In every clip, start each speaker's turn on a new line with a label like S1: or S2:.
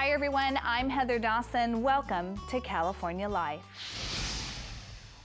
S1: Hi everyone, I'm Heather Dawson. Welcome to California Life.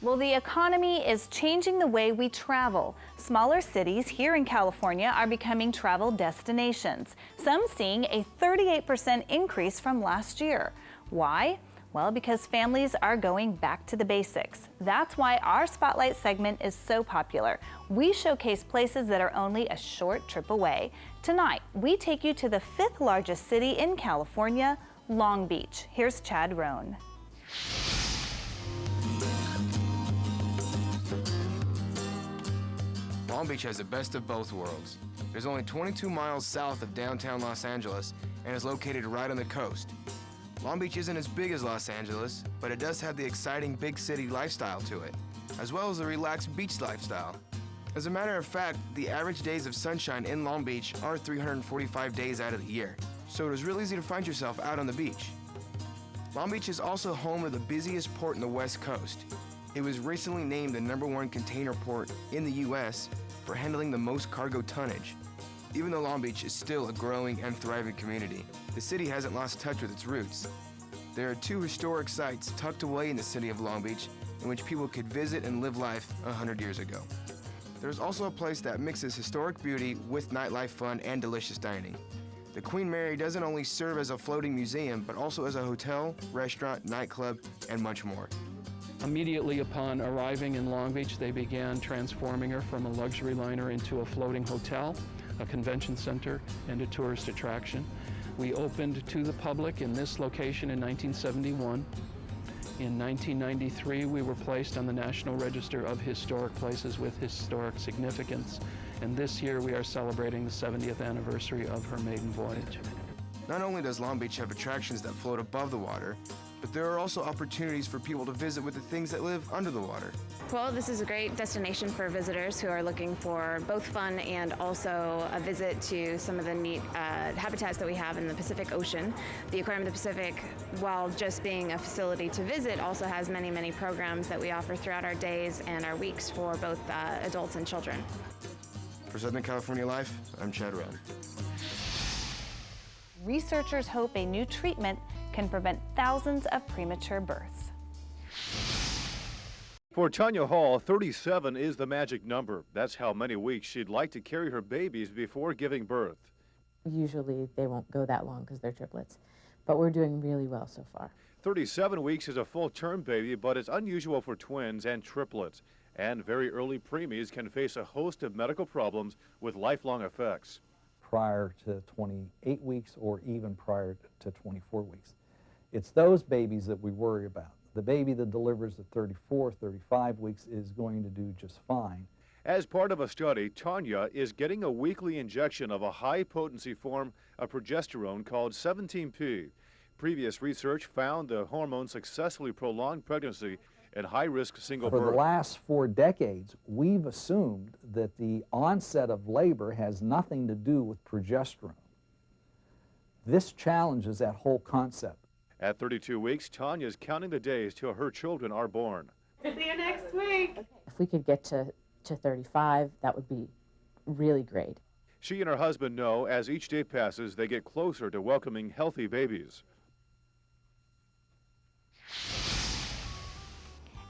S1: Well, the economy is changing the way we travel. Smaller cities here in California are becoming travel destinations, some seeing a 38% increase from last year. Why? Well, because families are going back to the basics. That's why our Spotlight segment is so popular. We showcase places that are only a short trip away. Tonight, we take you to the 5th largest city in California, Long Beach. Here's Chad Rohn.
S2: Long Beach has the best of both worlds. There's only 22 miles south of downtown Los Angeles and is located right on the coast. Long Beach isn't as big as Los Angeles, but it does have the exciting big city lifestyle to it, as well as a relaxed beach lifestyle. As a matter of fact, the average days of sunshine in Long Beach are 345 days out of the year, so it is real easy to find yourself out on the beach. Long Beach is also home of the busiest port in the West Coast. It was recently named the #1 container port in the U.S. for handling the most cargo tonnage. Even though Long Beach is still a growing and thriving community, the city hasn't lost touch with its roots. There are 2 historic sites tucked away in the city of Long Beach in which people could visit and live life 100 years ago. There's also a place that mixes historic beauty with nightlife fun and delicious dining. The Queen Mary doesn't only serve as a floating museum, but also as a hotel, restaurant, nightclub, and much more.
S3: Immediately upon arriving in Long Beach, they began transforming her from a luxury liner into a floating hotel, a convention center, and a tourist attraction. We opened to the public in this location in 1971. In 1993, we were placed on the National Register of Historic Places with historic significance. And this year, we are celebrating the 70th anniversary of her maiden voyage.
S2: Not only does Long Beach have attractions that float above the water, but there are also opportunities for people to visit with the things that live under the water.
S4: Well, this is a great destination for visitors who are looking for both fun and also a visit to some of the neat habitats that we have in the Pacific Ocean. The Aquarium of the Pacific, while just being a facility to visit, also has many, many programs that we offer throughout our days and our weeks for both adults and children.
S2: For Southern California Life, I'm Chad Rohn.
S1: Researchers hope a new treatment can prevent thousands of premature births.
S5: For Tanya Hall, 37 is the magic number. That's how many weeks she'd like to carry her babies before giving birth.
S6: Usually they won't go that long because they're triplets, but we're doing really well so far.
S5: 37 weeks is a full-term baby, but it's unusual for twins and triplets. And very early preemies can face a host of medical problems with lifelong effects.
S7: Prior to 28 weeks or even prior to 24 weeks. It's those babies that we worry about. The baby that delivers at 34, 35 weeks is going to do just fine.
S5: As part of a study, Tanya is getting a weekly injection of a high-potency form of progesterone called 17P. Previous research found the hormone successfully prolonged pregnancy and high-risk single birth.
S7: For the last 4 decades, we've assumed that the onset of labor has nothing to do with progesterone. This challenges that whole concept.
S5: At 32 weeks, Tanya is counting the days till her children are born.
S8: See you next week.
S6: If we could get to 35, that would be really great.
S5: She and her husband know as each day passes, they get closer to welcoming healthy babies.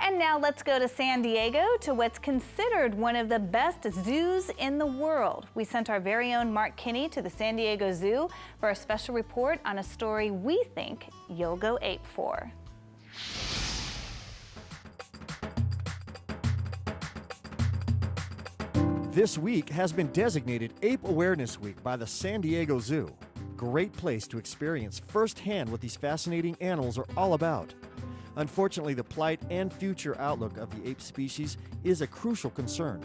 S1: And now let's go to San Diego to what's considered one of the best zoos in the world. We sent our very own Mark Kinney to the San Diego Zoo for a special report on a story we think you'll go ape for.
S9: This week has been designated Ape Awareness Week by the San Diego Zoo. Great place to experience firsthand what these fascinating animals are all about. Unfortunately, the plight and future outlook of the ape species is a crucial concern.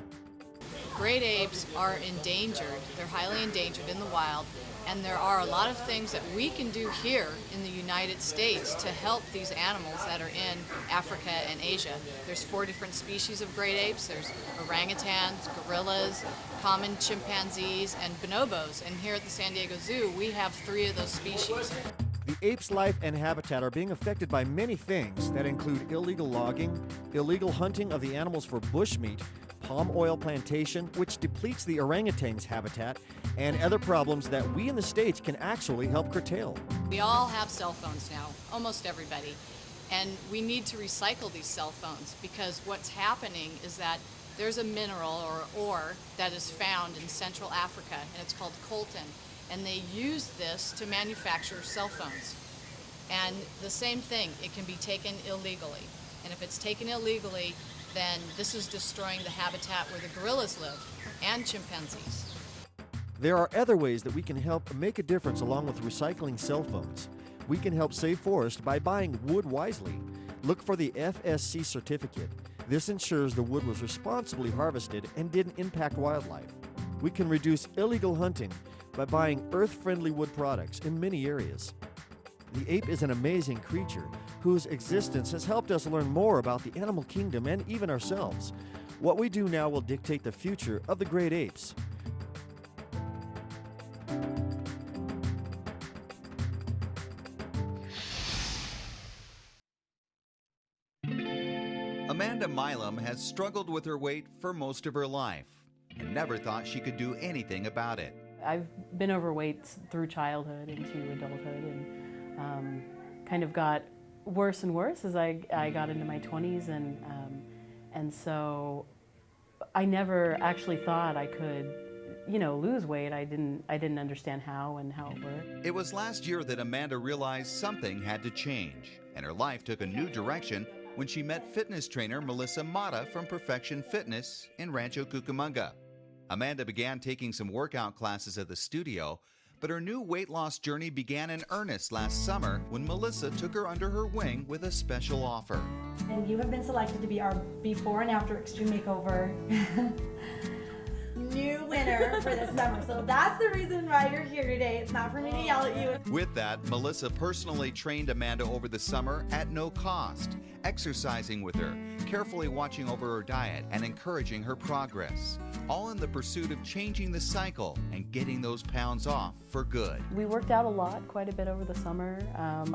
S10: Great apes are endangered. They're highly endangered in the wild, and there are a lot of things that we can do here in the United States to help these animals that are in Africa and Asia. There's 4 different species of great apes. There's orangutans, gorillas, common chimpanzees, and bonobos. And here at the San Diego Zoo, we have 3 of those species.
S9: The ape's life and habitat are being affected by many things that include illegal logging, illegal hunting of the animals for bushmeat, palm oil plantation, which depletes the orangutan's habitat, and other problems that we in the States can actually help curtail.
S10: We all have cell phones now, almost everybody, and we need to recycle these cell phones because what's happening is that there's a mineral or ore that is found in Central Africa, and it's called coltan, and they use this to manufacture cell phones. And the same thing, it can be taken illegally. And if it's taken illegally, then this is destroying the habitat where the gorillas live and chimpanzees.
S9: There are other ways that we can help make a difference along with recycling cell phones. We can help save forest by buying wood wisely. Look for the FSC certificate. This ensures the wood was responsibly harvested and didn't impact wildlife. We can reduce illegal hunting by buying earth-friendly wood products in many areas. The ape is an amazing creature whose existence has helped us learn more about the animal kingdom and even ourselves. What we do now will dictate the future of the great apes.
S8: Amanda Milam has struggled with her weight for most of her life and never thought she could do anything about it.
S11: I've been overweight through childhood into adulthood and kind of got worse and worse as I got into my 20s, and so I never actually thought I could, lose weight. I didn't understand how and how it worked.
S8: It was last year that Amanda realized something had to change, and her life took a new direction when she met fitness trainer Melissa Mata from Perfection Fitness in Rancho Cucamonga. Amanda began taking some workout classes at the studio, but her new weight loss journey began in earnest last summer when Melissa took her under her wing with a special offer.
S12: And you have been selected to be our before and after extreme makeover new winner for this summer. So that's the reason why you're here today. It's not for me to yell at you.
S8: With that, Melissa personally trained Amanda over the summer at no cost, exercising with her, carefully watching over her diet and encouraging her progress, all in the pursuit of changing the cycle and getting those pounds off for good.
S11: We worked out a lot, quite a bit over the summer.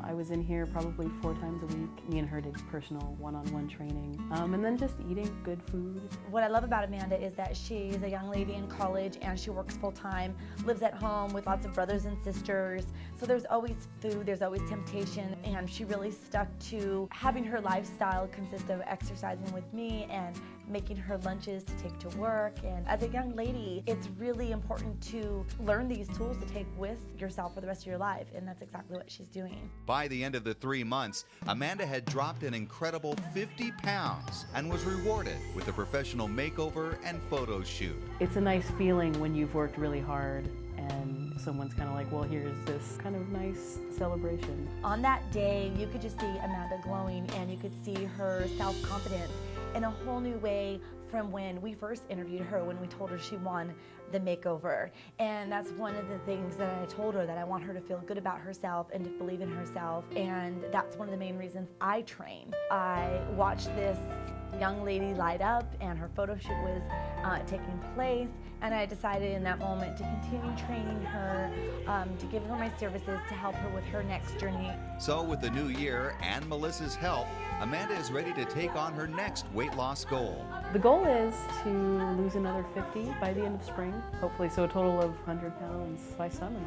S11: I was in here probably 4 times a week. Me and her did personal one-on-one training, and then just eating good food.
S12: What I love about Amanda is that she's a young lady in college and she works full-time, lives at home with lots of brothers and sisters. So there's always food, there's always temptation, and she really stuck to having her lifestyle consist of exercising with me and making her lunches to take to work. And as a young lady, it's really important to learn these tools to take with yourself for the rest of your life, and that's exactly what she's doing.
S8: By the end of the 3 months, Amanda had dropped an incredible 50 pounds and was rewarded with a professional makeover and photo shoot.
S11: It's a nice feeling when you've worked really hard and someone's kind of like, well, here's this kind of nice celebration.
S12: On that day, you could just see Amanda glowing, and you could see her self-confidence in a whole new way from when we first interviewed her, when we told her she won the makeover. And that's one of the things that I told her, that I want her to feel good about herself and to believe in herself. And that's one of the main reasons I train. I watched this young lady light up, and her photo shoot was taking place, and I decided in that moment to continue training her, to give her my services to help her with her next journey.
S8: So with the new year and Melissa's help, Amanda is ready to take on her next weight loss goal.
S11: The goal is to lose another 50 by the end of spring, hopefully, so a total of 100 pounds by summer.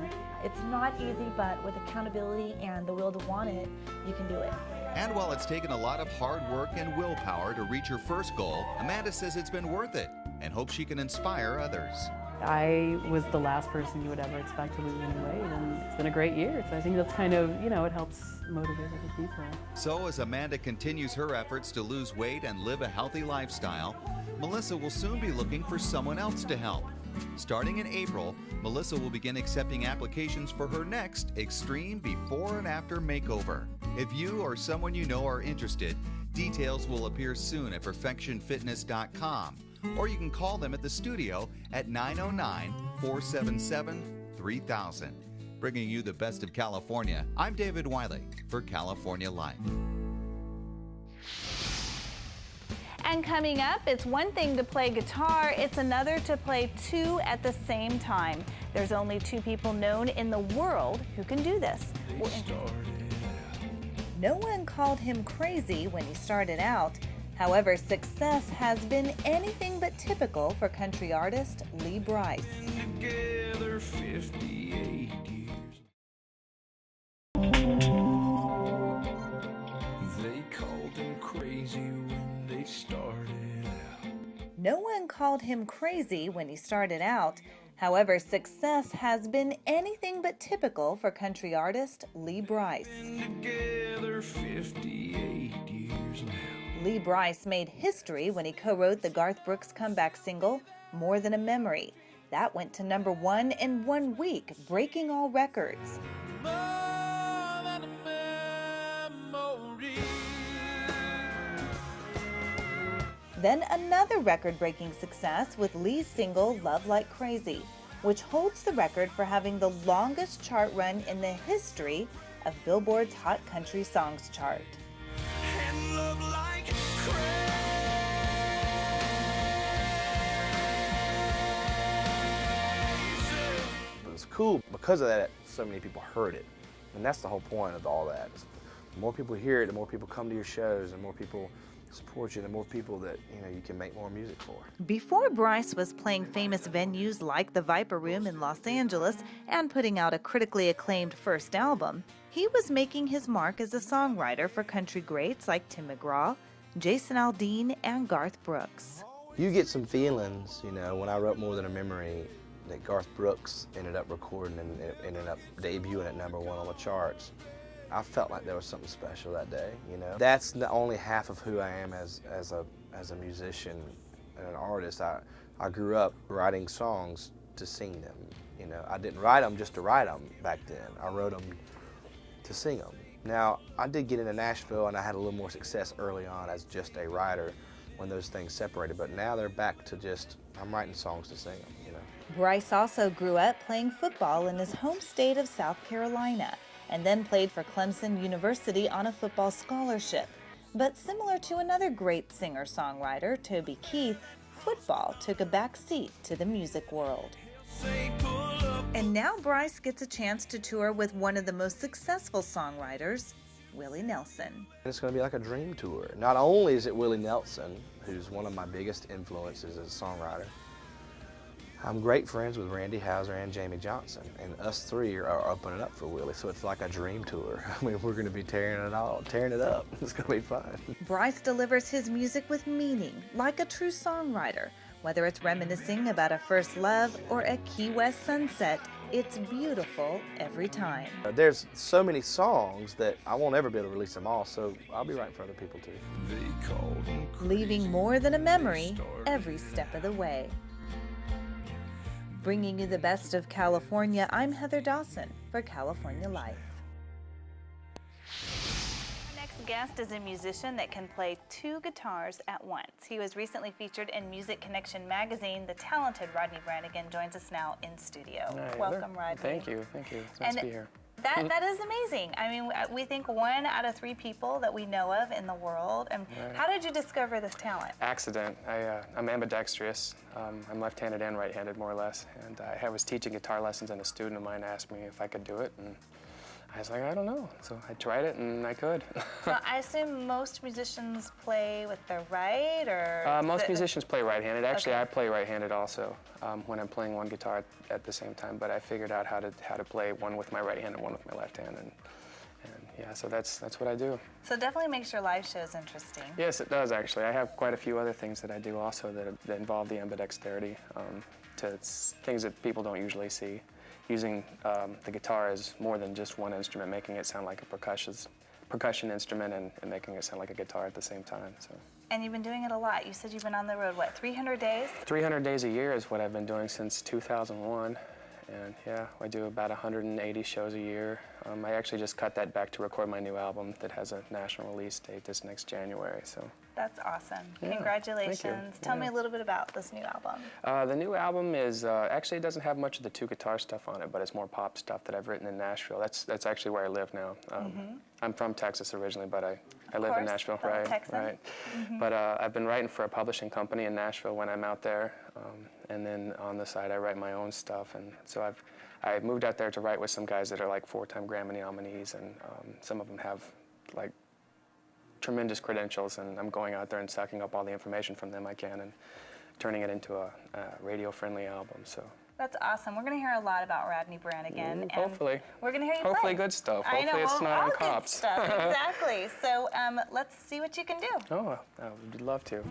S12: It's not easy, but with accountability and the will to want it, you can do it.
S8: And while it's taken a lot of hard work and willpower to reach her first goal, Amanda says it's been worth it and hopes she can inspire others.
S11: I was the last person you would ever expect to lose any weight, and it's been a great year. So I think that's kind of, it helps motivate other people.
S8: So as Amanda continues her efforts to lose weight and live a healthy lifestyle, Melissa will soon be looking for someone else to help. Starting in April, Melissa will begin accepting applications for her next extreme before and after makeover. If you or someone you know are interested, details will appear soon at perfectionfitness.com, or you can call them at the studio at 909-477-3000. Bringing you the best of California, I'm David Wiley for California Life.
S1: And coming up, it's one thing to play guitar, it's another to play 2 at the same time. There's only 2 people known in the world who can do this.
S13: No one called him crazy when he started out.
S1: However, success has been anything but typical for country artist Lee Brice.
S13: Together 58 years. They called him crazy when they started out.
S1: No one called him crazy when he started out. However, success has been anything but typical for country artist Lee Brice.
S13: Together 58 years now.
S1: Lee Brice made history when he co-wrote the Garth Brooks comeback single, More Than a Memory. That went to #1 in 1 week, breaking all records. Then another record-breaking success with Lee's single Love Like Crazy, which holds the record for having the longest chart run in the history of Billboard's Hot Country Songs chart.
S13: And love like
S14: It was cool because of that. So many people heard it, and that's the whole point of all that. The more people hear it, the more people come to your shows, the more people support you, the more people that you can make more music for.
S1: Before Brice was playing famous venues like the Viper Room in Los Angeles and putting out a critically acclaimed first album, he was making his mark as a songwriter for country greats like Tim McGraw, Jason Aldean, and Garth Brooks.
S14: You get some feelings, when I wrote More Than a Memory, that Garth Brooks ended up recording and it ended up debuting at #1 on the charts. I felt like there was something special that day, That's the only half of who I am as a musician and an artist. I grew up writing songs to sing them, I didn't write them just to write them back then. I wrote them to sing them. Now, I did get into Nashville and I had a little more success early on as just a writer when those things separated, but now they're back to just, I'm writing songs to sing them,
S1: Brice also grew up playing football in his home state of South Carolina, and then played for Clemson University on a football scholarship. But similar to another great singer-songwriter, Toby Keith, football took a back seat to the music world. And now Brice gets a chance to tour with one of the most successful songwriters, Willie Nelson.
S14: It's going to be like a dream tour. Not only is it Willie Nelson, who's one of my biggest influences as a songwriter, I'm great friends with Randy Houser and Jamie Johnson, and us three are opening up for Willie, so it's like a dream tour. I mean, we're going to be tearing it up. It's going to be fun.
S1: Brice delivers his music with meaning, like a true songwriter. Whether it's reminiscing about a first love or a Key West sunset, it's beautiful every time.
S14: There's so many songs that I won't ever be able to release them all, so I'll be writing for other people too.
S1: Leaving more than a memory every step of the way. Bringing you the best of California, I'm Heather Dawson for California Life. Our next guest is a musician that can play 2 guitars at once. He was recently featured in Music Connection magazine. The talented Rodney Brannigan joins us now in studio.
S15: Hi,
S1: Welcome, Rodney.
S15: Thank you. It's nice to be here.
S1: That is amazing. I mean, we think 1 out of 3 people that we know of in the world. And
S15: Right.
S1: How did you discover this talent?
S15: Accident. I'm ambidextrous. I'm left-handed and right-handed, more or less. And I was teaching guitar lessons, and a student of mine asked me if I could do it. And I was like, I don't know. So I tried it, and I could.
S1: So I assume most musicians play with their right, or?
S15: Most musicians play right-handed. Actually,
S1: Okay.
S15: I play right-handed also when I'm playing one guitar at the same time. But I figured out how to play one with my right hand and one with my left hand, and yeah, so that's what I do.
S1: So definitely makes your live shows interesting.
S15: Yes, it does actually. I have quite a few other things that I do also that involve the ambidexterity, things that people don't usually see. Using the guitar as more than just one instrument, making it sound like a percussion instrument and making it sound like a guitar at the same time. So.
S1: And you've been doing it a lot. You said you've been on the road, what, 300 days?
S15: 300 days a year is what I've been doing since 2001. And yeah, I do about 180 shows a year. I actually just cut that back to record my new album that has a national release date this next January. So.
S1: That's awesome.
S15: Yeah,
S1: Congratulations.
S15: thank you.
S1: Tell me a little bit about this new album.
S15: The new album is, actually it doesn't have much of the 2 guitar stuff on it, but it's more pop stuff that I've written in Nashville. That's actually where I live now. I'm from Texas originally, but I live in Nashville, right? Right. But I've been writing for a publishing company in Nashville when I'm out there, and then on the side I write my own stuff, and so I moved out there to write with some guys that are like 4-time Grammy nominees, and some of them have like tremendous credentials, and I'm going out there and sucking up all the information from them I can and turning it into a radio-friendly album. So.
S1: That's awesome. We're going to hear a lot about Rodney Brannigan. And
S15: hopefully.
S1: We're going to hear you
S15: Hopefully
S1: play.
S15: good stuff.
S1: I know,
S15: Hopefully it's not
S1: all
S15: on
S1: good
S15: cops.
S1: Stuff. Exactly. So let's see what you can do.
S15: Oh, I would love to.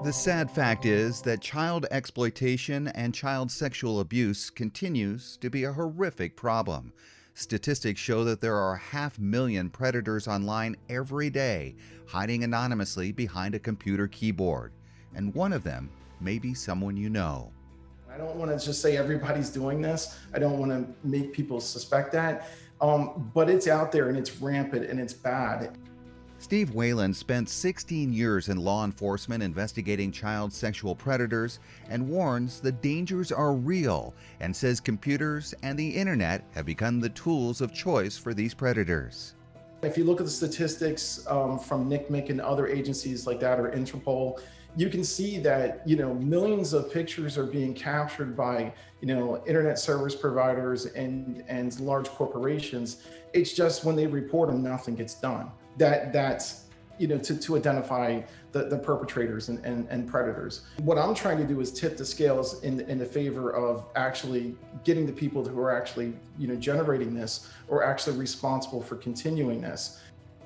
S8: The sad fact is that child exploitation and child sexual abuse continues to be a horrific problem. Statistics show that there are 500,000 predators online every day, hiding anonymously behind a computer keyboard. And one of them may be someone you know.
S16: I don't want to just say everybody's doing this. I don't want to make people suspect that. But it's out there and it's rampant and it's bad.
S8: Steve Whalen spent 16 years in law enforcement investigating child sexual predators and warns the dangers are real and says computers and the internet have become the tools of choice for these predators.
S16: If you look at the statistics from NCMEC and other agencies like that or Interpol, you can see that, millions of pictures are being captured by, internet service providers and large corporations. It's just when they report them, nothing gets done. That's to identify the perpetrators and predators. What I'm trying to do is tip the scales in the favor of actually getting the people who are actually generating this or actually responsible for continuing this.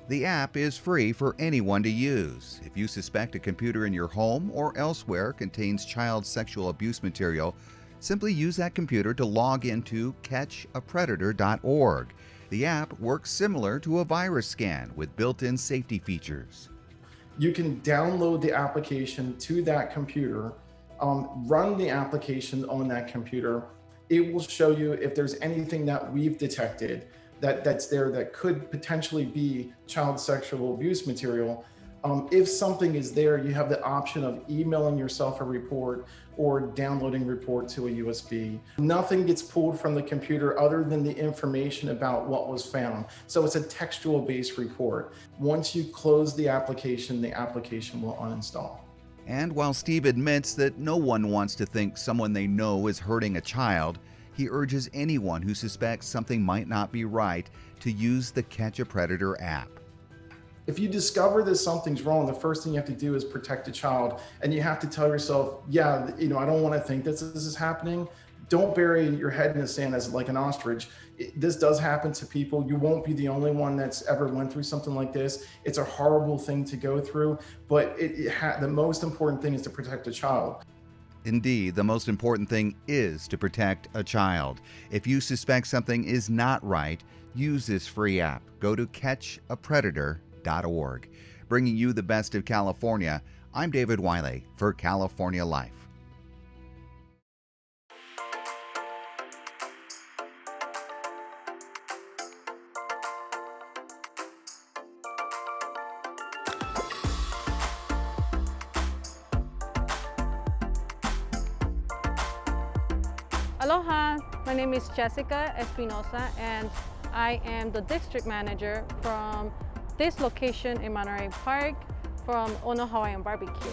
S8: The app is free for anyone to use. If you suspect a computer in your home or elsewhere contains child sexual abuse material, simply use that computer to log into catchapredator.org. The app works similar to a virus scan with built-in safety features.
S16: You can download the application to that computer, run the application on that computer. It will show you if there's anything that we've detected that's there that could potentially be child sexual abuse material. If something is there, you have the option of emailing yourself a report or downloading report to a USB. Nothing gets pulled from the computer other than the information about what was found. So it's a textual-based report. Once you close the application will uninstall.
S8: And while Steve admits that no one wants to think someone they know is hurting a child, he urges anyone who suspects something might not be right to use the Catch a Predator app.
S16: If you discover that something's wrong, the first thing you have to do is protect a child. And you have to tell yourself, I don't want to think that this is happening. Don't bury your head in the sand as like an ostrich. This does happen to people. You won't be the only one that's ever went through something like this. It's a horrible thing to go through, but the most important thing is to protect a child.
S8: Indeed, the most important thing is to protect a child. If you suspect something is not right, use this free app. Go to catchapredator.org. Bringing you the best of California, I'm David Wiley for California Life.
S17: Aloha, my name is Jessica Espinosa and I am the district manager from this location in Monterey Park from Ono Hawaiian Barbecue.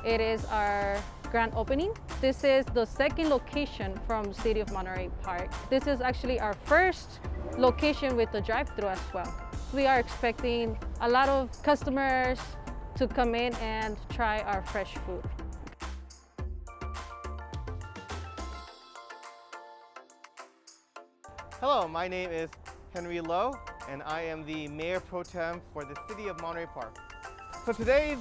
S17: It is our grand opening. This is the second location from City of Monterey Park. This is actually our first location with the drive-thru as well. We are expecting a lot of customers to come in and try our fresh food.
S18: Hello, my name is Henry Lowe, and I am the Mayor Pro Tem for the City of Monterey Park. So today's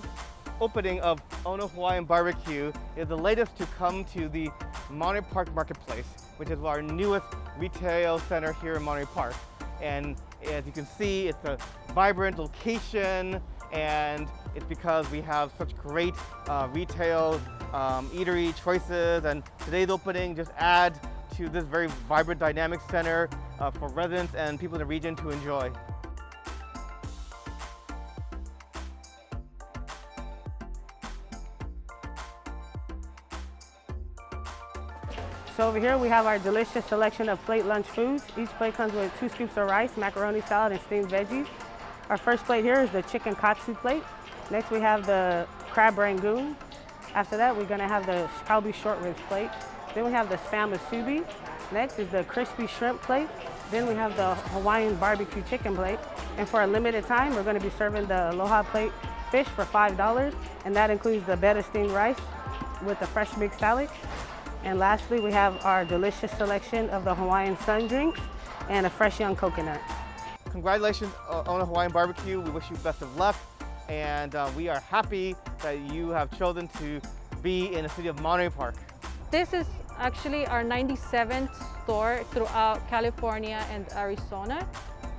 S18: opening of Ono Hawaiian Barbecue is the latest to come to the Monterey Park Marketplace, which is our newest retail center here in Monterey Park. And as you can see, it's a vibrant location, and it's because we have such great retail eatery choices, and today's opening just adds to this very vibrant, dynamic center for residents and people in the region to enjoy.
S19: So over here we have our delicious selection of plate lunch foods. Each plate comes with 2 scoops of rice, macaroni salad, and steamed veggies. Our first plate here is the chicken katsu plate. Next we have the crab rangoon. After that we're gonna have the kalbi short ribs plate. Then we have the spam musubi. Next is the crispy shrimp plate. Then we have the Hawaiian barbecue chicken plate. And for a limited time, we're gonna be serving the Aloha plate fish for $5. And that includes the betta steamed rice with the fresh mixed salad. And lastly, we have our delicious selection of the Hawaiian sun drinks and a fresh young coconut.
S18: Congratulations on a Hawaiian Barbecue. We wish you best of luck. And we are happy that you have chosen to be in the city of Monterey Park.
S17: This is actually our 97th store throughout California and Arizona.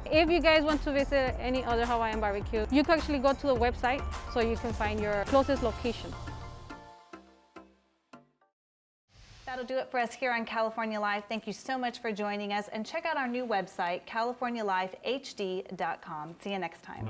S17: If you guys want to visit any other Hawaiian barbecue, you can actually go to the website so you can find your closest location.
S1: That'll do it for us here on California Live. Thank you so much for joining us, and check out our new website, californialifehd.com. See you next time.